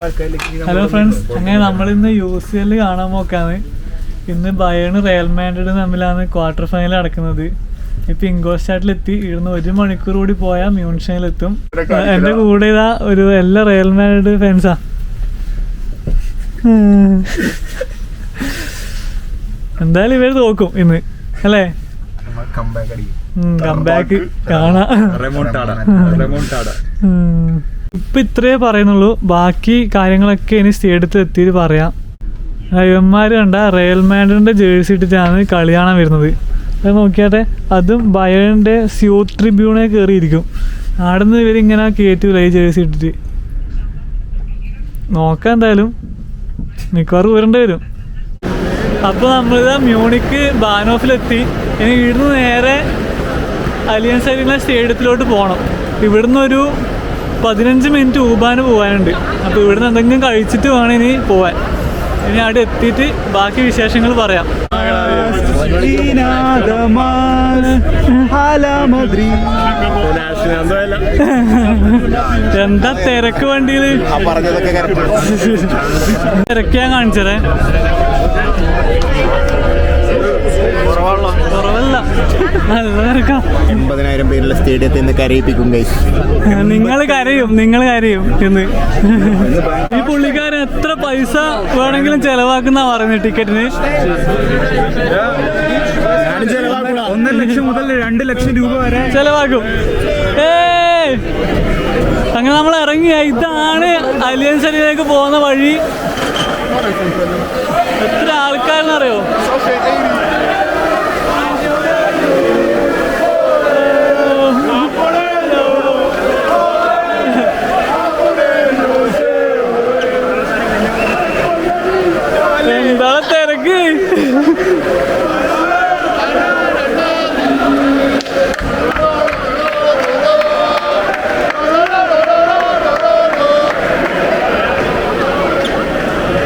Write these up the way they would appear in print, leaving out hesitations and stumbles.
Hello friends, അങ്ങനെ നമ്മളിന്ന് UCL കാണാൻ പോക്കാണ്. ഇന്ന് ബയേൺ റയൽ മാഡ്രിഡ് തമ്മിലാണ് ക്വാർട്ടർ ഫൈനൽ നടക്കുന്നത്. ഇപ്പം ഇംഗോസ്റ്റാഡിലെത്തി. ഇവിടുന്ന് 1 മണിക്കൂർ കൂടി പോയാൽ മ്യൂൺഷനിലെത്തും. എൻ്റെ കൂടെ ഇതാ ഒരു എല്ലാ റയൽ മാഡ്രിഡ് ഫാൻസാ. എന്തായാലും ഇവർ തോക്കും ഇന്ന്, അല്ലേ? കംബാക്ക് കാണാം. ഇപ്പം ഇത്രയേ പറയുന്നുള്ളൂ. ബാക്കി കാര്യങ്ങളൊക്കെ ഇനി സ്റ്റേഡിയത്തിൽ എത്തിയിട്ട് പറയാം. ഇവന്മാർ കണ്ട റയൽ മാഡ്രിഡിൻ്റെ ജേഴ്സി ഇട്ടിട്ടാണ് കളി കാണാൻ വരുന്നത്. അത് നോക്കിയാട്ടെ, അതും ബയേണിൻ്റെ സ്യൂട്ട് ട്രിബ്യൂണെ കയറിയിരിക്കും. അവിടെ നിന്ന് ഇവരിങ്ങനെ കയറ്റൂല ഈ ജേഴ്സി ഇട്ടിട്ട്. നോക്കാം, എന്തായാലും മിക്കവാറും വരേണ്ടി വരും. അപ്പോൾ നമ്മളിതാ മ്യൂണിക്ക് ബാനോഫിലെത്തി. ഇനി ഇവിടുന്ന് നേരെ അലിയൻസ് അരീന സ്റ്റേഡിയത്തിലോട്ട് പോകണം. ഇവിടുന്ന് ഒരു 15 മിനിറ്റ് ഊബാന് പോകാനുണ്ട്. അപ്പോൾ ഇവിടുന്ന് എന്തെങ്കിലും കഴിച്ചിട്ട് വേണം ഇനി പോവാൻ. ഇനി അവിടെ എത്തിയിട്ട് ബാക്കി വിശേഷങ്ങൾ പറയാം. എന്താ തിരക്ക് വണ്ടിയിൽ? തിരക്ക് ഞാൻ കാണിച്ചേ. കുറവല്ല, നല്ല തിരക്കാം. 80,000 പേരുള്ള സ്റ്റേഡിയത്തിൽ നിന്ന് കരയിപ്പിക്കും. നിങ്ങൾ കരയും ഇന്ന്. ഈ പുള്ളിക്കാരൻ എത്ര പൈസ വേണമെങ്കിലും ചെലവാക്കുന്ന പറയുന്നത് ടിക്കറ്റിന്. 1 ലക്ഷം മുതൽ 2 ലക്ഷം രൂപ വരെ ചെലവാക്കും. അങ്ങനെ നമ്മൾ ഇറങ്ങി. ഇതാണ് അലിയൻസ് അരീനയിലേക്ക് പോകുന്ന വഴി. എത്ര ആൾക്കാരെന്നറിയോ? എന്താ തിരക്ക്?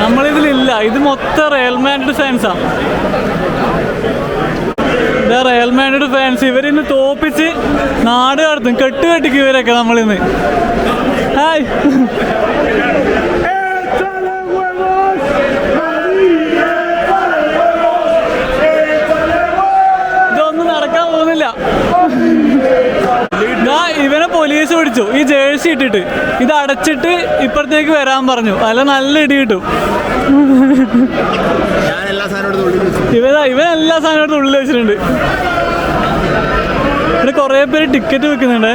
നമ്മളിതിലില്ല. ഇത് മൊത്തം റയൽ മാഡ്രിഡ് ഫാൻസാ. റയൽ മാഡ്രിഡ് ഫാൻസ് ഇവരിന്ന് തോപ്പിച്ച് നാട് കടത്തും. കെട്ടുകെട്ടിക്ക് ഇവരൊക്കെ നമ്മളിന്ന്. ഹായ്, ഇതൊന്നും നടക്കാൻ പോകുന്നില്ല. ഇവനെ പോലീസ് പിടിച്ചു ഈ ജേഴ്സി ഇട്ടിട്ട്. ഇത് അടച്ചിട്ട് ഇപ്പുറത്തേക്ക് വരാൻ പറഞ്ഞു. അല്ല, നല്ല ഇടി കിട്ടും. ഇവൻ എല്ലാ സാധനവും ഉള്ളിൽ വെച്ചിട്ടുണ്ട്. ഇവിടെ കുറേ പേര് ടിക്കറ്റ് വെക്കുന്നുണ്ടേ.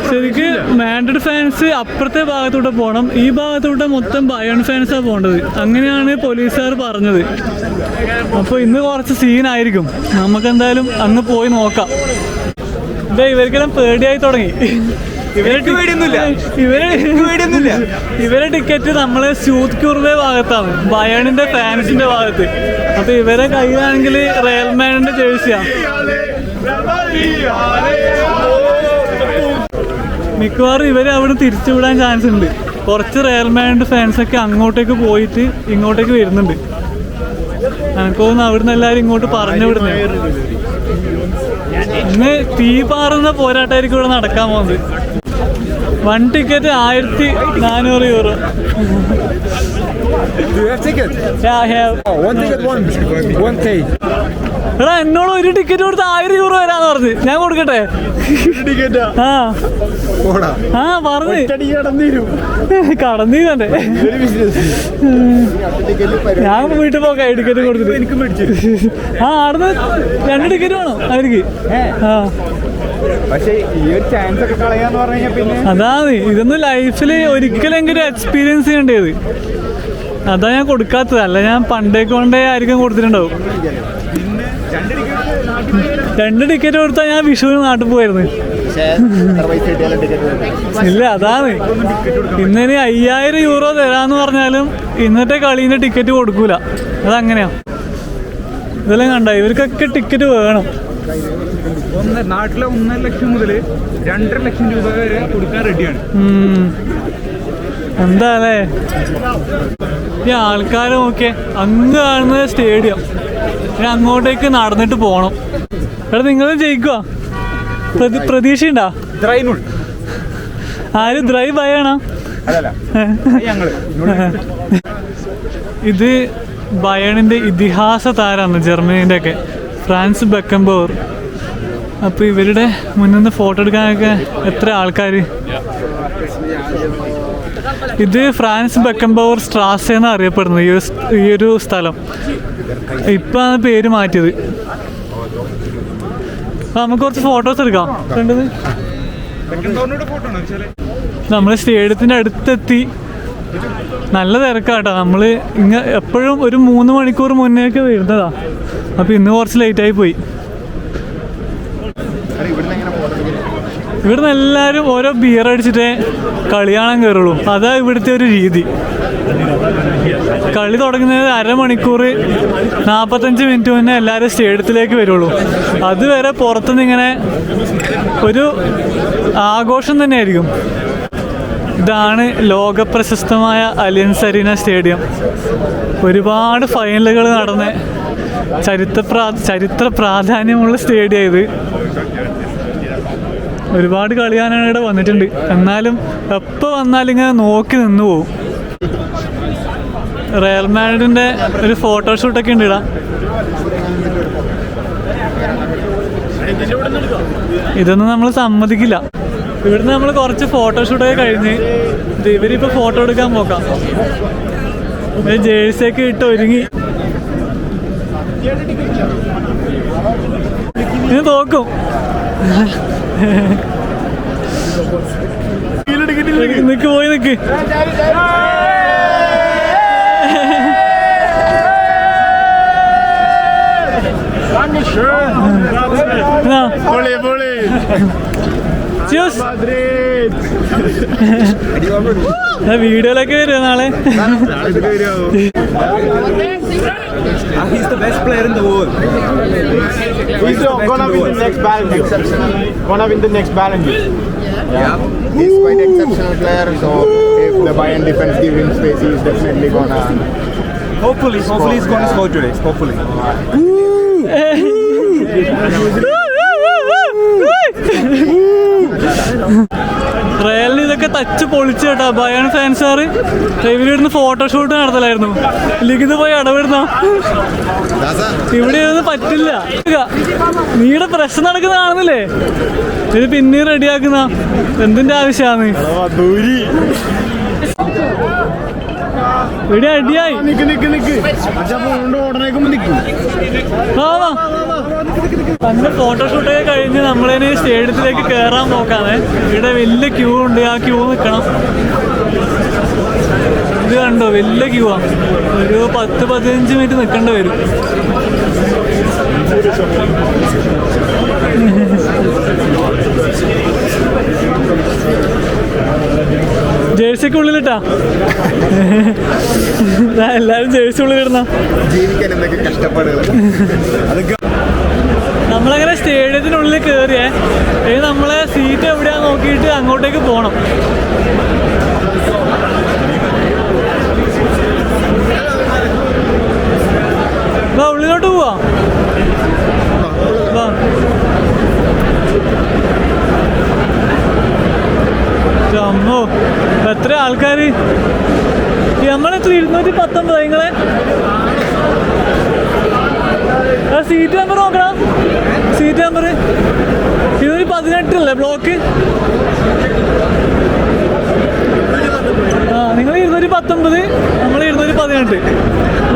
ശരിക്ക് മാഡ്രിഡ് ഫാൻസ് അപ്പുറത്തെ ഭാഗത്തോട്ട് പോകണം. ഈ ഭാഗത്തോട്ട് മൊത്തം ബയേൺ ഫാൻസാണ് പോകേണ്ടത്. അങ്ങനെയാണ് പോലീസുകാർ പറഞ്ഞത്. അപ്പോൾ ഇന്ന് കുറച്ച് സീനായിരിക്കും. നമുക്കെന്തായാലും അങ്ങ് പോയി നോക്കാം. ഇവർക്കെല്ലാം പേടിയായി തുടങ്ങി. ഇവരെ ടിക്കറ്റ് നമ്മളെ സ്യൂട്ട് ക്യൂർവേ ഭാഗത്താണ്, ബയേണിന്റെ ഫാൻസിന്റെ ഭാഗത്ത്. അപ്പൊ ഇവരെ കയ്യിലാണെങ്കിൽ റയൽ മാഡ്രിഡിന്റെ ജേഴ്സിയാണ്. മിക്കവാറും ഇവരെ അവിടെ തിരിച്ചുവിടാൻ ചാൻസ് ഉണ്ട്. കുറച്ച് റയൽ മാഡ്രിഡ് ഫാൻസൊക്കെ അങ്ങോട്ടേക്ക് പോയിട്ട് ഇങ്ങോട്ടേക്ക് വരുന്നുണ്ട്. എനിക്ക് തോന്നുന്നു അവിടുന്ന് എല്ലാവരും ഇങ്ങോട്ട് പറഞ്ഞു വിടുന്നേ. ഇന്ന് തീ പാറുന്ന പോരാട്ടമായിരിക്കും ഇവിടെ നടക്കാൻ പോകുന്നത്. 1 ടിക്കറ്റ് 1,400 €. എടാ, എന്നോട് ഒരു ടിക്കറ്റ് കൊടുത്ത് 1000 € വരാന്ന് പറഞ്ഞു. ഞാൻ കൊടുക്കട്ടെ? പറഞ്ഞു കടന്നീന്നെ. ഞാൻ വീട്ടിൽ പോകാം ടിക്കറ്റ് കൊടുത്തിട്ട്. അവിടുന്ന് 2 ടിക്കറ്റ് വേണം അവർക്ക്. അതാണ്, ഇതൊന്നും ലൈഫിൽ ഒരിക്കലെങ്കിലും എക്സ്പീരിയൻസ് ചെയ്യേണ്ടത്. അതാ ഞാൻ കൊടുക്കാത്തത്. അല്ല, ഞാൻ പണ്ടേ ആയിരിക്കും കൊടുത്തിട്ടുണ്ടാവും. 2 ടിക്കറ്റ് കൊടുത്താൽ ഞാൻ വിഷുവിന് നാട്ടിൽ പോയിരുന്നു. ഇല്ല, അതാണ്. ഇന്നിനി 5,000 € തരാന്ന് പറഞ്ഞാലും ഇന്നത്തെ കളീൻ്റെ ടിക്കറ്റ് കൊടുക്കൂല. അതങ്ങനെയാ. ഇതെല്ലാം കണ്ട, ഇവർക്കൊക്കെ ടിക്കറ്റ് വേണം. നാട്ടിലെ 1 ലക്ഷം മുതൽ 2.5 ലക്ഷം രൂപ വരെ കൊടുക്കാൻ റെഡിയാണ്. എന്താ അല്ലേ? ഈ ആൾക്കാരെ നോക്കിയേ. അങ്ങ് കാണുന്നത് സ്റ്റേഡിയം. ഇനി അങ്ങോട്ടേക്ക് നടന്നിട്ട് പോകണം. എടാ, നിങ്ങൾ ജയിക്കുക? പ്രതീക്ഷയുണ്ടോ? ആര് ദ്രൈവ് ആയാണോ? ഇത് ബയേണിൻ്റെ ഇതിഹാസ താരമാണ്, ജർമ്മനീൻ്റെ ഒക്കെ, ഫ്രാൻസ് ബെക്കൻബൗർ. അപ്പോൾ ഇവരുടെ മുന്നിൽ നിന്ന് ഫോട്ടോ എടുക്കാനൊക്കെ എത്ര ആൾക്കാർ. ഇത് ഫ്രാൻസ് ബെക്കൻബൗർ സ്ട്രാസ എന്നാണ് അറിയപ്പെടുന്നത് ഈ ഒരു സ്ഥലം. ഇപ്പം ആണ് പേര് മാറ്റിയത്. അപ്പം നമുക്ക് കുറച്ച് ഫോട്ടോസ് എടുക്കാം. കണ്ടത് നമ്മൾ സ്റ്റേഡിയത്തിൻ്റെ അടുത്തെത്തി. നല്ല തിരക്കാട്ടോ. നമ്മൾ എപ്പോഴും ഒരു 3 മണിക്കൂർ മുന്നേയൊക്കെ വരുന്നതാ. അപ്പോൾ ഇന്ന് കുറച്ച് ലേറ്റായി പോയി. ഇവിടുന്ന് എല്ലാവരും ഓരോ ബിയർ അടിച്ചിട്ടേ കളി കാണാൻ കയറുള്ളൂ. അതാ ഇവിടുത്തെ ഒരു രീതി. കളി തുടങ്ങുന്നത് 1/2 മണിക്കൂർ 45 മിനിറ്റ് മുന്നേ എല്ലാവരും സ്റ്റേഡിയത്തിലേക്ക് വരുള്ളൂ. അതുവരെ പുറത്തുനിന്ന് ഇങ്ങനെ ഒരു ആഘോഷം തന്നെയായിരിക്കും. ഇതാണ് ലോകപ്രശസ്തമായ അലിയൻസ് അരീന സ്റ്റേഡിയം. ഒരുപാട് ഫൈനലുകൾ നടന്ന ചരിത്ര പ്രാധാന്യമുള്ള സ്റ്റേഡിയം ഇത്. ഒരുപാട് കളിയാനാണ് ഇവിടെ വന്നിട്ടുണ്ട്. എന്നാലും എപ്പോൾ വന്നാലും ഇങ്ങനെ നോക്കി നിന്ന് പോവും. റയൽ മാഡ്രിഡിൻ്റെ ഒരു ഫോട്ടോഷൂട്ടൊക്കെ ഉണ്ട് ഇവിടെ. ഇതൊന്നും നമ്മൾ സമ്മതിക്കില്ല. ഇവിടുന്ന് നമ്മൾ കുറച്ച് ഫോട്ടോഷൂട്ടൊക്കെ കഴിഞ്ഞ് ഇവരിപ്പോൾ ഫോട്ടോ എടുക്കാൻ പോക്കാം. ജേഴ്സിയൊക്കെ ഇട്ട് ഒരുങ്ങി ഇത് നോക്കും. നിക്ക് പോയി നിക്ക്. വീഡിയോയിലൊക്കെ വരുമോ നാളെ? He's the best player in the world. He's gonna win the next Ballon d'Or. Yeah. He's quite exceptional player. So if the Bayern defense give him space, he's definitely gonna. Hopefully he's gonna score today. Hopefully. റയലിന് ഇതൊക്കെ തച്ച് പൊളിച്ചു കേട്ടോ Bayern ഫാൻസുകാർ. ഇവരിവിടുന്ന് photoshoot നടത്തലായിരുന്നു. ഇല്ലെങ്കിൽ ഇത് പോയി ഇടപെടുന്ന ഇവിടെ ഒന്നും പറ്റില്ല. നീയുടെ പ്രശ്നം നടക്കുന്ന കാണുന്നില്ലേ? ഇത് പിന്നെയും റെഡിയാക്കുന്ന എന്തിന്റെ ആവശ്യമാണ്? ഇവിടെ അടിയായി. പണ്ട് ഫോട്ടോഷൂട്ടൊക്കെ കഴിഞ്ഞ് നമ്മളിനി സ്റ്റേഡിയത്തിലേക്ക് കയറാൻ നോക്കാതെ. ഇവിടെ വലിയ ക്യൂ ഉണ്ട്. ആ ക്യൂ നിൽക്കണം. ഇത് കണ്ടോ, വലിയ ക്യൂ ആണ്. ഒരു 10-15 മിനിറ്റ് നിൽക്കേണ്ടി വരും. ജേഴ്സിക്ക് ഉള്ളിലിട്ടാ എല്ലാരും ജേഴ്സി ഉള്ളിലിടുന്ന. ജീവിക്കാൻ എന്തൊക്കെ കഷ്ടപ്പാടുകൾ. നമ്മളങ്ങനെ സ്റ്റേഡിയത്തിനുള്ളിൽ കയറിയേ. നമ്മളെ സീറ്റ് എവിടെയാ നോക്കിയിട്ട് അങ്ങോട്ടേക്ക് പോകണം. ഉള്ളിലോട്ട് പോവാ. അമ്മോ, എത്ര ആൾക്കാര്! നമ്മളെത്ര 219 നിങ്ങളെ സീറ്റ് നമ്പർ നോക്കണം. സീറ്റ് നമ്പർ 218 അല്ലേ ബ്ലോക്ക്? ആ, നിങ്ങൾ 219, നമ്മൾ 218.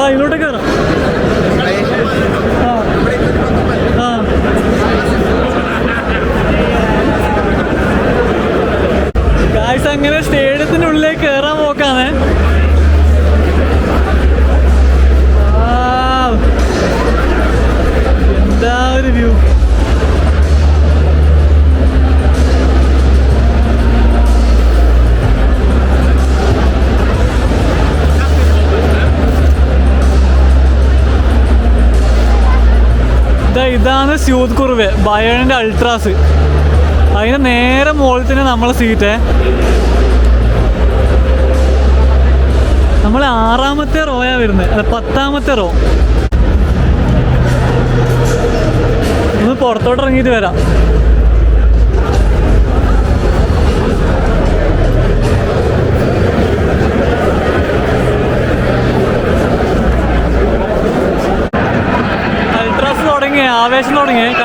അതിലോട്ട് കയറാം. ആ ആ ഗായ്സ്, അങ്ങനെ സ്റ്റേഡിയത്തിനുള്ളിലേക്ക് കയറാൻ നോക്കാമേ. എന്താ ഒരു വ്യൂ! ഇതാണ് സ്യൂത്ത് കുർവെ, ബയേണിൻ്റെ അൾട്രാസ്. അതിന് നേരെ മുകളിൽ തന്നെ നമ്മളെ സീറ്റ്. നമ്മൾ 6ാമത്തെ റോയാ വരുന്നത്, അല്ല 10ാമത്തെ റോ. ഒന്ന് പുറത്തോട്ട് ഇറങ്ങിയിട്ട് വരാം. ആവേശം തുടങ്ങിയത്.